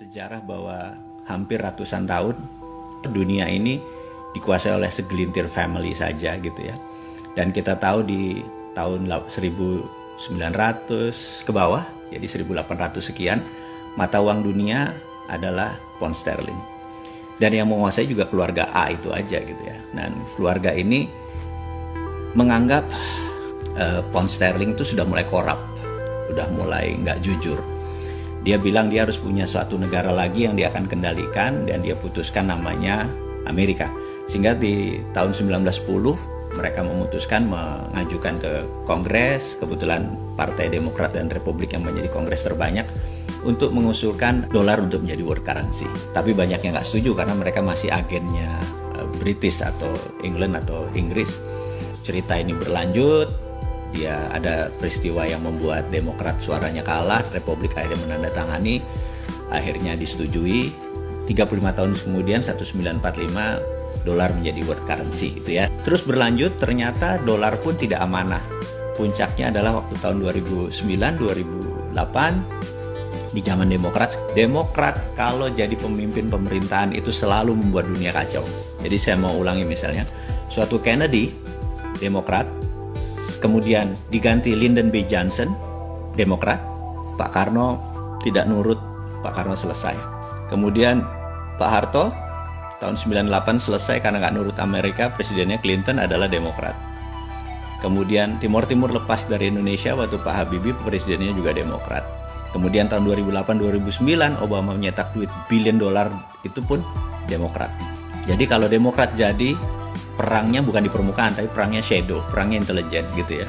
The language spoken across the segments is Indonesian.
sejarah bahwa hampir ratusan tahun dunia ini dikuasai oleh segelintir family saja gitu ya. Dan kita tahu di tahun 1900 ke bawah, jadi 1800 sekian, mata uang dunia adalah pound sterling. Dan yang menguasai juga keluarga A itu aja gitu ya. Dan keluarga ini menganggap pound sterling itu sudah mulai korup, sudah mulai nggak jujur. Dia bilang dia harus punya suatu negara lagi yang dia akan kendalikan, dan dia putuskan namanya Amerika. Sehingga di tahun 1910 mereka memutuskan mengajukan ke Kongres, kebetulan Partai Demokrat dan Republik yang menjadi Kongres terbanyak, untuk mengusulkan dolar untuk menjadi world currency. Tapi banyak yang nggak setuju karena mereka masih agennya British atau England atau Inggris. Cerita ini berlanjut, dia ada peristiwa yang membuat Demokrat suaranya kalah, Republik akhirnya menandatangani, akhirnya disetujui. 35 tahun kemudian 1945 dolar menjadi world currency gitu ya. Terus berlanjut, ternyata dolar pun tidak amanah. Puncaknya adalah waktu tahun 2009-2008 di zaman Demokrat. Demokrat kalau jadi pemimpin pemerintahan itu selalu membuat dunia kacau. Jadi saya mau ulangi, misalnya suatu Kennedy Demokrat, kemudian diganti Lyndon B. Johnson Demokrat, Pak Karno tidak nurut, Pak Karno selesai. Kemudian Pak Harto tahun 98 selesai karena nggak nurut Amerika, presidennya Clinton adalah Demokrat. Kemudian Timur lepas dari Indonesia waktu Pak Habibie, presidennya juga Demokrat. Kemudian tahun 2008-2009 Obama menyetak duit billion dolar, itu pun Demokrat. Jadi kalau Demokrat jadi, perangnya bukan di permukaan, tapi perangnya shadow, perangnya intelijen gitu ya.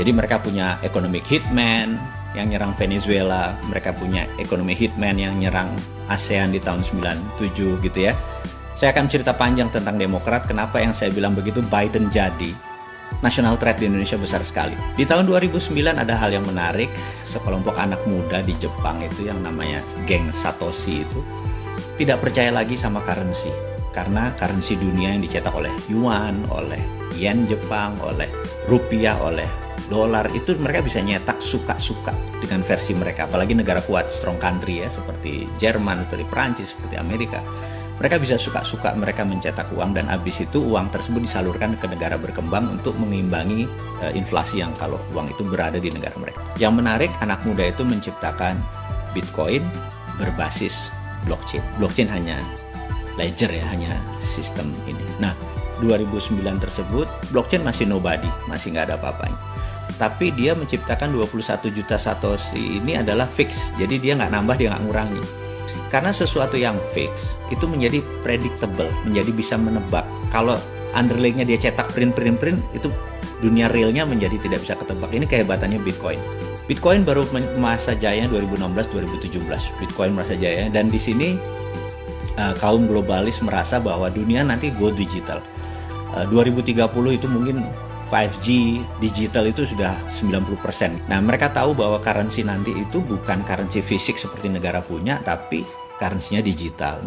Jadi mereka punya economic hitman yang nyerang Venezuela, mereka punya economic hitman yang nyerang ASEAN di tahun 97 gitu ya. Saya akan cerita panjang tentang Demokrat, kenapa yang saya bilang begitu. Biden jadi, national threat di Indonesia besar sekali. Di tahun 2009 ada hal yang menarik, sekelompok anak muda di Jepang itu yang namanya geng Satoshi itu tidak percaya lagi sama currency. Karena currency dunia yang dicetak oleh yuan, oleh yen Jepang, oleh rupiah, oleh dolar, itu mereka bisa nyetak suka-suka dengan versi mereka. Apalagi negara kuat, strong country ya, seperti Jerman, seperti Perancis, seperti Amerika. Mereka bisa suka-suka mereka mencetak uang, dan habis itu uang tersebut disalurkan ke negara berkembang untuk mengimbangi inflasi yang kalau uang itu berada di negara mereka. Yang menarik, anak muda itu menciptakan Bitcoin berbasis blockchain. Blockchain hanya ledger ya, hanya sistem ini. Nah, 2009 tersebut blockchain masih nobody, masih nggak ada apa-apanya. Tapi dia menciptakan 21 juta Satoshi ini adalah fix. Jadi dia nggak nambah, dia nggak ngurangi. Karena sesuatu yang fix itu menjadi predictable, menjadi bisa menebak. Kalau underlying-nya dia cetak print, itu dunia realnya menjadi tidak bisa ketebak. Ini kehebatannya Bitcoin. Bitcoin baru masa jaya 2016-2017. Bitcoin masa jaya, dan di sini kaum globalis merasa bahwa dunia nanti go digital. 2030 itu mungkin 5G digital itu sudah 90%. Nah, mereka tahu bahwa currency nanti itu bukan currency fisik seperti negara punya, tapi currency-nya digital.